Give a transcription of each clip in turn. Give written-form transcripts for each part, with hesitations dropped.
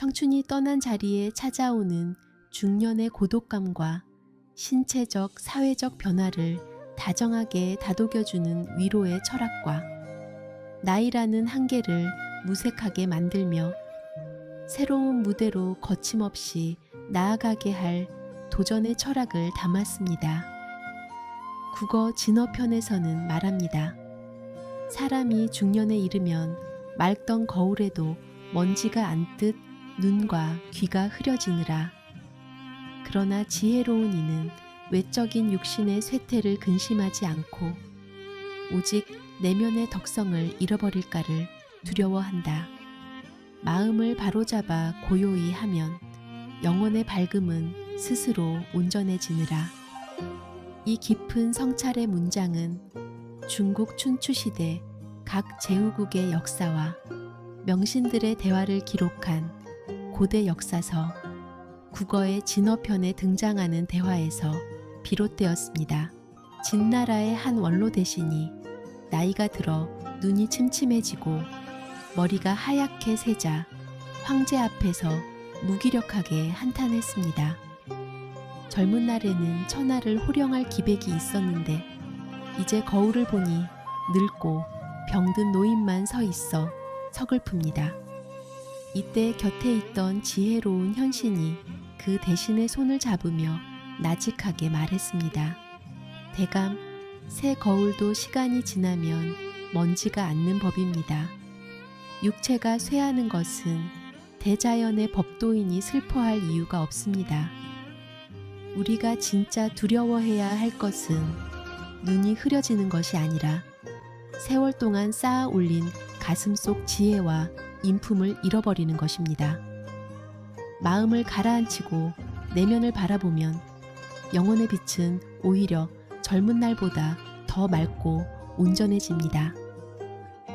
청춘이 떠난 자리에 찾아오는 중년의 고독감과 신체적, 사회적 변화를 다정하게 다독여주는 위로의 철학과 나이라는 한계를 무색하게 만들며 새로운 무대로 거침없이 나아가게 할 도전의 철학을 담았습니다. 국어 진어편에서는 말합니다. 사람이 중년에 이르면 맑던 거울에도 먼지가 앉듯 눈과 귀가 흐려지느라. 그러나 지혜로운 이는 외적인 육신의 쇠퇴를 근심하지 않고 오직 내면의 덕성을 잃어버릴까를 두려워한다. 마음을 바로잡아 고요히 하면 영혼의 밝음은 스스로 온전해지느라. 이 깊은 성찰의 문장은 중국 춘추시대 각 제후국의 역사와 명신들의 대화를 기록한 고대 역사서 국어의 진어편에 등장하는 대화에서 비롯되었습니다. 진나라의 한 원로 대신이 나이가 들어 눈이 침침해지고 머리가 하얗게 새자 황제 앞에서 무기력하게 한탄했습니다. 젊은 날에는 천하를 호령할 기백이 있었는데 이제 거울을 보니 늙고 병든 노인만 서 있어 서글픕니다. 이때 곁에 있던 지혜로운 현신이 그 대신의 손을 잡으며 나직하게 말했습니다. 대감, 새 거울도 시간이 지나면 먼지가 앉는 법입니다. 육체가 쇠하는 것은 대자연의 법도이니 슬퍼할 이유가 없습니다. 우리가 진짜 두려워해야 할 것은 눈이 흐려지는 것이 아니라 세월 동안 쌓아 올린 가슴속 지혜와 인품을 잃어버리는 것입니다. 마음을 가라앉히고 내면을 바라보면 영혼의 빛은 오히려 젊은 날보다 더 맑고 온전해집니다.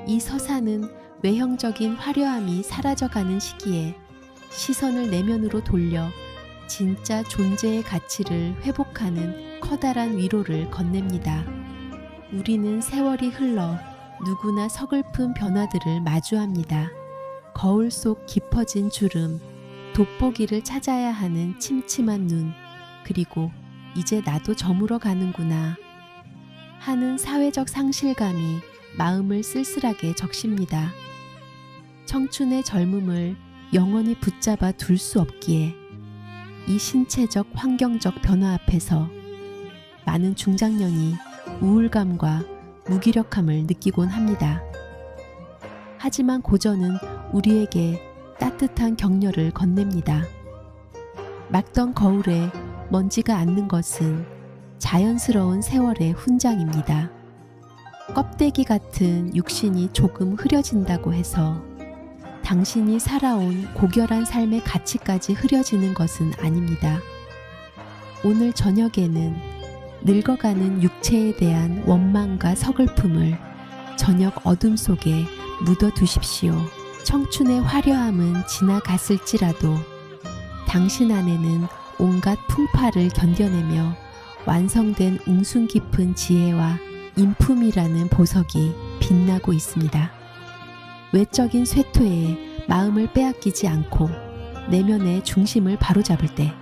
이 서사는 외형적인 화려함이 사라져가는 시기에 시선을 내면으로 돌려 진짜 존재의 가치를 회복하는 커다란 위로를 건넵니다. 우리는 세월이 흘러 누구나 서글픈 변화들을 마주합니다. 거울 속 깊어진 주름, 돋보기를 찾아야 하는 침침한 눈, 그리고 이제 나도 저물어 가는구나 하는 사회적 상실감이 마음을 쓸쓸하게 적십니다. 청춘의 젊음을 영원히 붙잡아 둘 수 없기에 이 신체적 환경적 변화 앞에서 많은 중장년이 우울감과 무기력함을 느끼곤 합니다. 하지만 고전은 우리에게 따뜻한 격려를 건넵니다. 맑던 거울에 먼지가 앉는 것은 자연스러운 세월의 훈장입니다. 껍데기 같은 육신이 조금 흐려진다고 해서 당신이 살아온 고결한 삶의 가치까지 흐려지는 것은 아닙니다. 오늘 저녁에는 늙어가는 육체에 대한 원망과 서글픔을 저녁 어둠 속에 묻어두십시오. 청춘의 화려함은 지나갔을지라도 당신 안에는 온갖 풍파를 견뎌내며 완성된 웅숭 깊은 지혜와 인품이라는 보석이 빛나고 있습니다. 외적인 쇠퇴에 마음을 빼앗기지 않고 내면의 중심을 바로잡을 때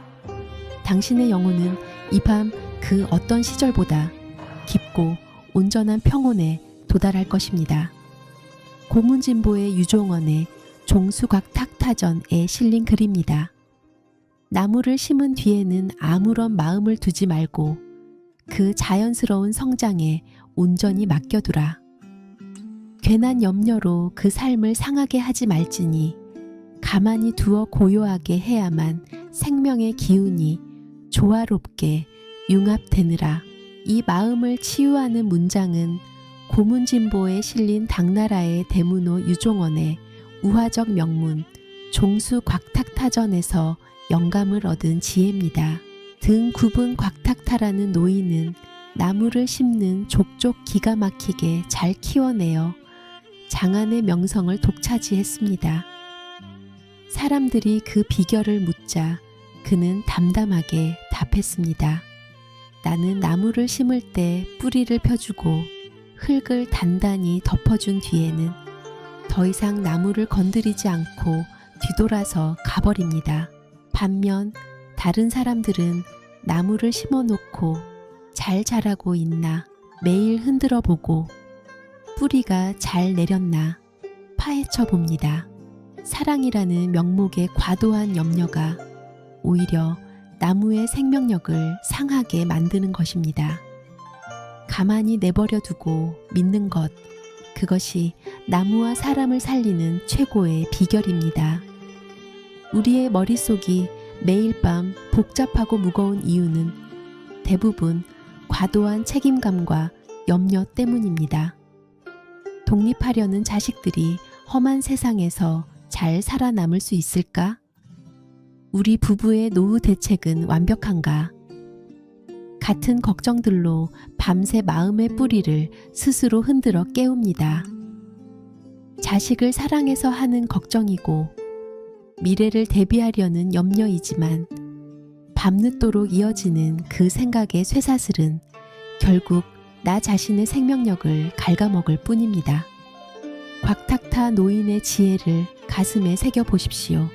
당신의 영혼은 이 밤 그 어떤 시절보다 깊고 온전한 평온에 도달할 것입니다. 고문진보의 유종원의 종수곽탁타전에 실린 글입니다. 나무를 심은 뒤에는 아무런 마음을 두지 말고 그 자연스러운 성장에 온전히 맡겨두라. 괜한 염려로 그 삶을 상하게 하지 말지니 가만히 두어 고요하게 해야만 생명의 기운이 조화롭게 융합되느라. 이 마음을 치유하는 문장은 고문진보에 실린 당나라의 대문호 유종원의 우화적 명문 종수곽탁타전에서 영감을 얻은 지혜입니다. 등 굽은 곽탁타라는 노인은 나무를 심는 족족 기가 막히게 잘 키워내어 장안의 명성을 독차지했습니다. 사람들이 그 비결을 묻자 그는 담담하게 답했습니다. 나는 나무를 심을 때 뿌리를 펴주고 흙을 단단히 덮어준 뒤에는 더 이상 나무를 건드리지 않고 뒤돌아서 가버립니다. 반면 다른 사람들은 나무를 심어놓고 잘 자라고 있나 매일 흔들어 보고 뿌리가 잘 내렸나 파헤쳐 봅니다. 사랑이라는 명목의 과도한 염려가 오히려 나무의 생명력을 상하게 만드는 것입니다. 가만히 내버려 두고 믿는 것, 그것이 나무와 사람을 살리는 최고의 비결입니다. 우리의 머릿속이 매일 밤 복잡하고 무거운 이유는 대부분 과도한 책임감과 염려 때문입니다. 독립하려는 자식들이 험한 세상에서 잘 살아남을 수 있을까? 우리 부부의 노후 대책은 완벽한가? 같은 걱정들로 밤새 마음의 뿌리를 스스로 흔들어 깨웁니다. 자식을 사랑해서 하는 걱정이고 미래를 대비하려는 염려이지만 밤늦도록 이어지는 그 생각의 쇠사슬은 결국 나 자신의 생명력을 갉아먹을 뿐입니다. 곽탁타 노인의 지혜를 가슴에 새겨보십시오.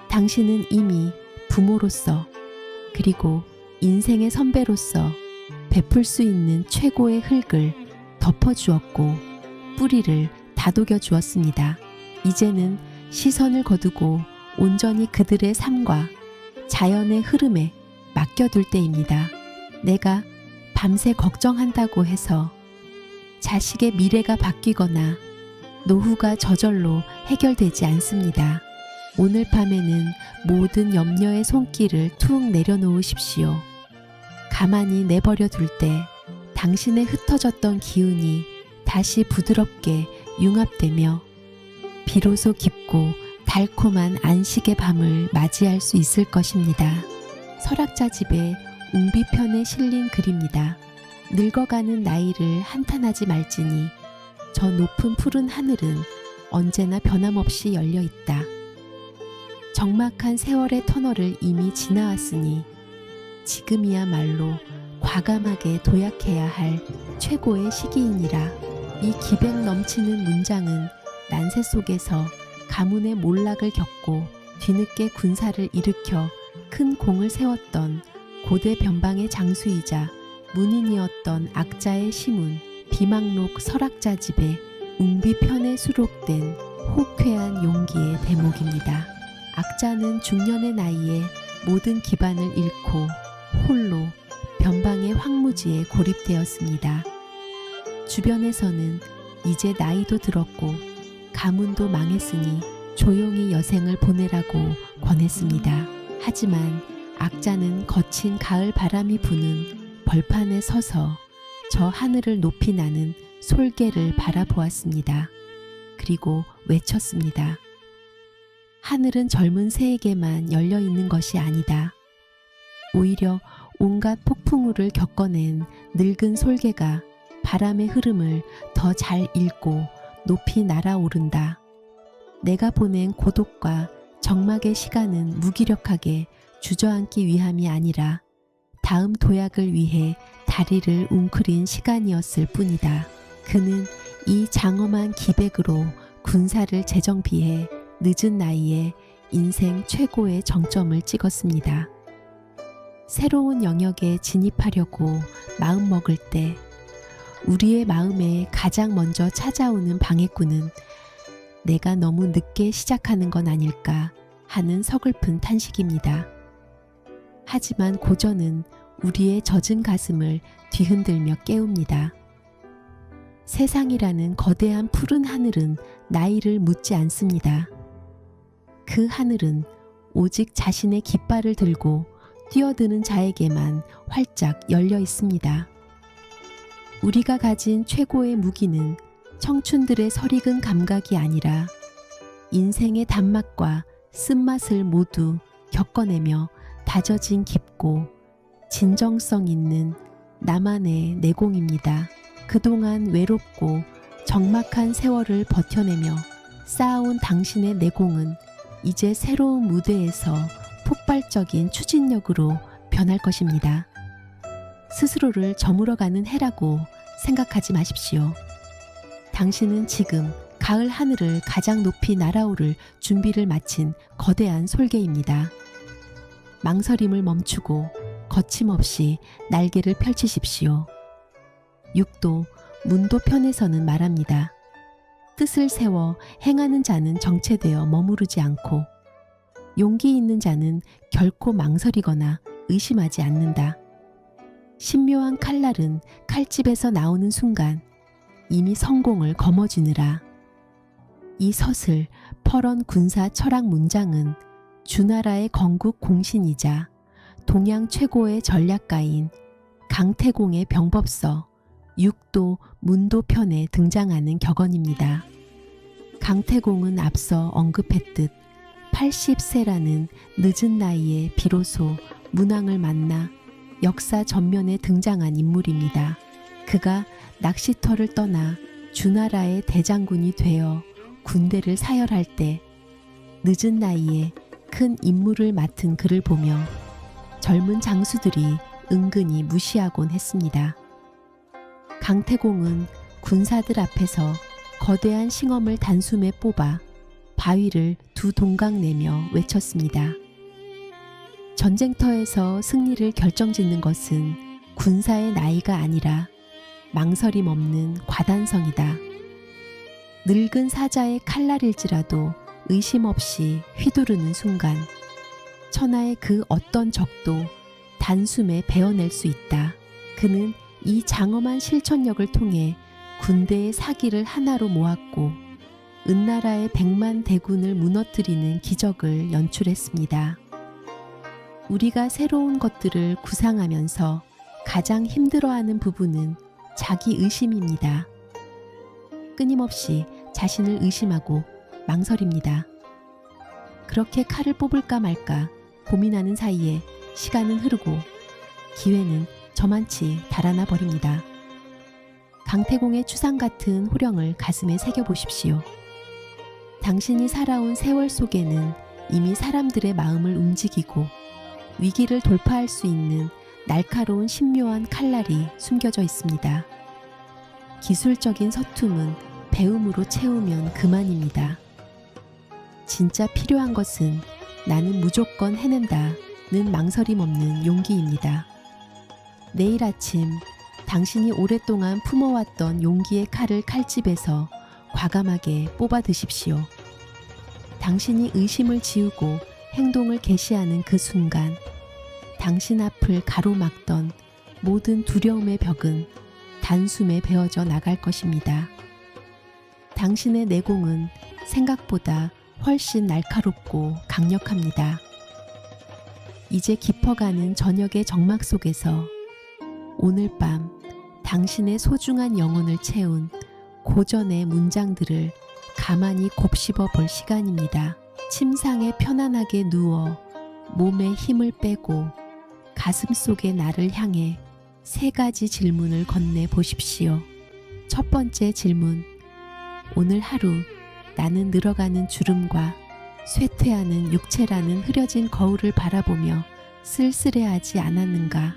당신은 이미 부모로서 그리고 인생의 선배로서 베풀 수 있는 최고의 흙을 덮어주었고 뿌리를 다독여 주었습니다. 이제는 시선을 거두고 온전히 그들의 삶과 자연의 흐름에 맡겨둘 때입니다. 내가 밤새 걱정한다고 해서 자식의 미래가 바뀌거나 노후가 저절로 해결되지 않습니다. 오늘 밤에는 모든 염려의 손길을 툭 내려놓으십시오. 가만히 내버려 둘 때 당신의 흩어졌던 기운이 다시 부드럽게 융합되며 비로소 깊고 달콤한 안식의 밤을 맞이할 수 있을 것입니다. 설학자 집의 웅비편에 실린 글입니다. 늙어가는 나이를 한탄하지 말지니 저 높은 푸른 하늘은 언제나 변함없이 열려 있다. 적막한 세월의 터널을 이미 지나왔으니 지금이야말로 과감하게 도약해야 할 최고의 시기이니라. 이 기백 넘치는 문장은 난세 속에서 가문의 몰락을 겪고 뒤늦게 군사를 일으켜 큰 공을 세웠던 고대 변방의 장수이자 문인이었던 악자의 시문 비망록 설학자 집의 웅비편에 수록된 호쾌한 용기의 대목입니다. 악자는 중년의 나이에 모든 기반을 잃고 홀로 변방의 황무지에 고립되었습니다. 주변에서는 이제 나이도 들었고 가문도 망했으니 조용히 여생을 보내라고 권했습니다. 하지만 악자는 거친 가을 바람이 부는 벌판에 서서 저 하늘을 높이 나는 솔개를 바라보았습니다. 그리고 외쳤습니다. 하늘은 젊은 새에게만 열려 있는 것이 아니다. 오히려 온갖 폭풍우를 겪어낸 늙은 솔개가 바람의 흐름을 더 잘 읽고 높이 날아오른다. 내가 보낸 고독과 적막의 시간은 무기력하게 주저앉기 위함이 아니라 다음 도약을 위해 다리를 웅크린 시간이었을 뿐이다. 그는 이 장엄한 기백으로 군사를 재정비해 늦은 나이에 인생 최고의 정점을 찍었습니다. 새로운 영역에 진입하려고 마음먹을 때 우리의 마음에 가장 먼저 찾아오는 방해꾼은 내가 너무 늦게 시작하는 건 아닐까 하는 서글픈 탄식입니다. 하지만 고전은 우리의 젖은 가슴을 뒤흔들며 깨웁니다. 세상이라는 거대한 푸른 하늘은 나이를 묻지 않습니다. 그 하늘은 오직 자신의 깃발을 들고 뛰어드는 자에게만 활짝 열려 있습니다. 우리가 가진 최고의 무기는 청춘들의 설익은 감각이 아니라 인생의 단맛과 쓴맛을 모두 겪어내며 다져진 깊고 진정성 있는 나만의 내공입니다. 그동안 외롭고 적막한 세월을 버텨내며 쌓아온 당신의 내공은 이제 새로운 무대에서 폭발적인 추진력으로 변할 것입니다. 스스로를 저물어가는 해라고 생각하지 마십시오. 당신은 지금 가을 하늘을 가장 높이 날아오를 준비를 마친 거대한 솔개입니다. 망설임을 멈추고 거침없이 날개를 펼치십시오. 6도 문도 편에서는 말합니다. 뜻을 세워 행하는 자는 정체되어 머무르지 않고 용기 있는 자는 결코 망설이거나 의심하지 않는다. 신묘한 칼날은 칼집에서 나오는 순간 이미 성공을 거머쥐느라. 이 서슬 퍼런 군사 철학 문장은 주나라의 건국 공신이자 동양 최고의 전략가인 강태공의 병법서 6도 문도 편에 등장하는 격언입니다. 강태공은 앞서 언급했듯 80세라는 늦은 나이에 비로소 문왕을 만나 역사 전면에 등장한 인물입니다. 그가 낚시터를 떠나 주나라의 대장군이 되어 군대를 사열할 때 늦은 나이에 큰 임무를 맡은 그를 보며 젊은 장수들이 은근히 무시하곤 했습니다. 강태공은 군사들 앞에서 거대한 싱엄을 단숨에 뽑아 바위를 두 동강 내며 외쳤습니다. 전쟁터에서 승리를 결정짓는 것은 군사의 나이가 아니라 망설임 없는 과단성이다. 늙은 사자의 칼날일지라도 의심 없이 휘두르는 순간 천하의 그 어떤 적도 단숨에 베어낼 수 있다. 그는 이 장엄한 실천력을 통해 군대의 사기를 하나로 모았고 은나라의 100만 대군을 무너뜨리는 기적을 연출했습니다. 우리가 새로운 것들을 구상하면서 가장 힘들어하는 부분은 자기 의심입니다. 끊임없이 자신을 의심하고 망설입니다. 그렇게 칼을 뽑을까 말까 고민하는 사이에 시간은 흐르고 기회는 저만치 달아나 버립니다. 강태공의 추상 같은 호령을 가슴에 새겨보십시오. 당신이 살아온 세월 속에는 이미 사람들의 마음을 움직이고 위기를 돌파할 수 있는 날카로운 신묘한 칼날이 숨겨져 있습니다. 기술적인 서툼은 배움으로 채우면 그만입니다. 진짜 필요한 것은 나는 무조건 해낸다는 망설임 없는 용기입니다. 내일 아침 당신이 오랫동안 품어왔던 용기의 칼을 칼집에서 과감하게 뽑아 드십시오. 당신이 의심을 지우고 행동을 개시하는 그 순간 당신 앞을 가로막던 모든 두려움의 벽은 단숨에 베어져 나갈 것입니다. 당신의 내공은 생각보다 훨씬 날카롭고 강력합니다. 이제 깊어가는 저녁의 정막 속에서 오늘 밤 당신의 소중한 영혼을 채운 고전의 문장들을 가만히 곱씹어 볼 시간입니다. 침상에 편안하게 누워 몸에 힘을 빼고 가슴 속의 나를 향해 3가지 질문을 건네 보십시오. 첫 번째 질문. 오늘 하루 나는 늘어가는 주름과 쇠퇴하는 육체라는 흐려진 거울을 바라보며 쓸쓸해하지 않았는가?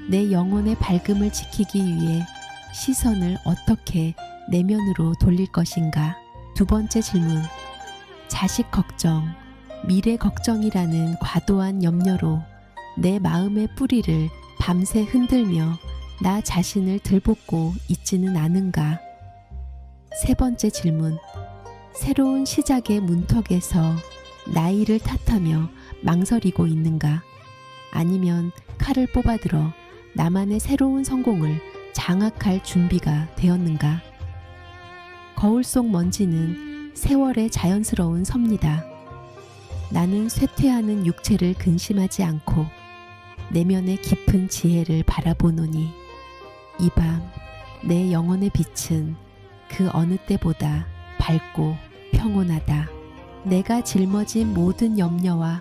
내 영혼의 밝음을 지키기 위해 시선을 어떻게 내면으로 돌릴 것인가? 두 번째 질문. 자식 걱정, 미래 걱정이라는 과도한 염려로 내 마음의 뿌리를 밤새 흔들며 나 자신을 들볶고 있지는 않은가? 세 번째 질문. 새로운 시작의 문턱에서 나이를 탓하며 망설이고 있는가? 아니면 칼을 뽑아들어 나만의 새로운 성공을 장악할 준비가 되었는가? 거울 속 먼지는 세월의 자연스러운 섭니다. 나는 쇠퇴하는 육체를 근심하지 않고 내면의 깊은 지혜를 바라보노니 이 밤 내 영혼의 빛은 그 어느 때보다 밝고 평온하다. 내가 짊어진 모든 염려와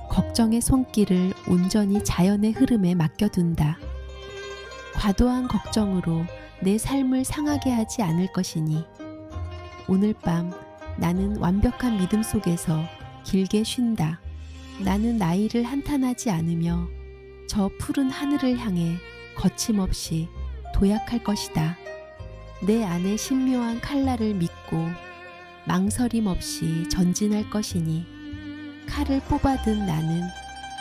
걱정의 손길을 온전히 자연의 흐름에 맡겨둔다. 과도한 걱정으로 내 삶을 상하게 하지 않을 것이니 오늘 밤 나는 완벽한 믿음 속에서 길게 쉰다. 나는 나이를 한탄하지 않으며 저 푸른 하늘을 향해 거침없이 도약할 것이다. 내 안의 신묘한 칼날을 믿고 망설임 없이 전진할 것이니 칼을 뽑아든 나는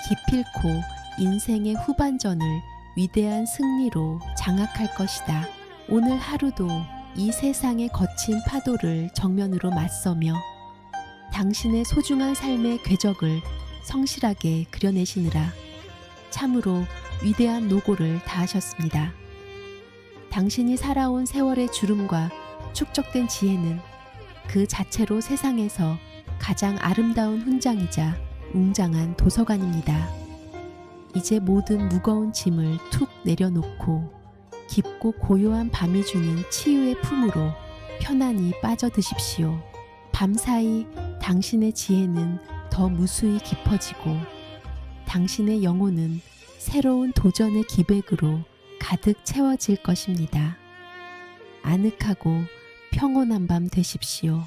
기필코 인생의 후반전을 위대한 승리로 장악할 것이다. 오늘 하루도 이 세상의 거친 파도를 정면으로 맞서며 당신의 소중한 삶의 궤적을 성실하게 그려내시느라 참으로 위대한 노고를 다하셨습니다. 당신이 살아온 세월의 주름과 축적된 지혜는 그 자체로 세상에서 가장 아름다운 훈장이자 웅장한 도서관입니다. 이제 모든 무거운 짐을 툭 내려놓고 깊고 고요한 밤이 주는 치유의 품으로 편안히 빠져드십시오. 밤사이 당신의 지혜는 더 무수히 깊어지고 당신의 영혼은 새로운 도전의 기백으로 가득 채워질 것입니다. 아늑하고 평온한 밤 되십시오.